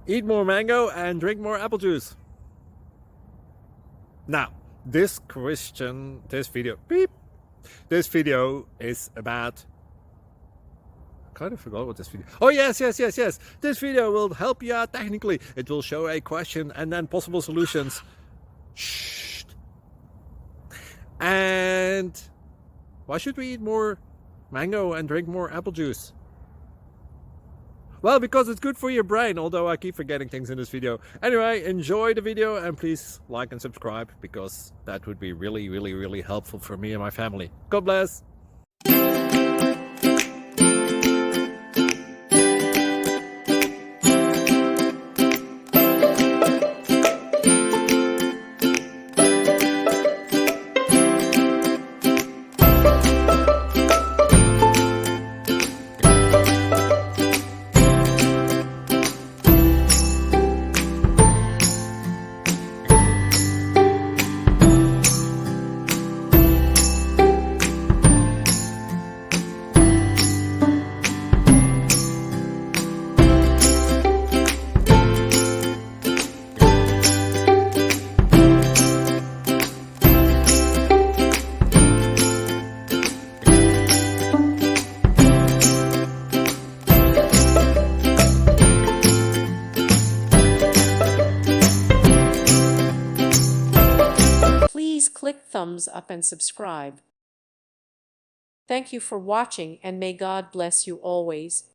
Eat more mango and drink more apple juice. Now, this video is about, I kind of forgot what this video. Oh, yes. This video will help you out technically. It will show a question and then possible solutions. Shh. And why should we eat more mango and drink more apple juice? Well, because it's good for your brain, although I keep forgetting things in this video. Anyway, enjoy the video and please like and subscribe, because that would be really helpful for me and my family. God bless. Please click thumbs up and subscribe. Thank you for watching, and may God bless you always.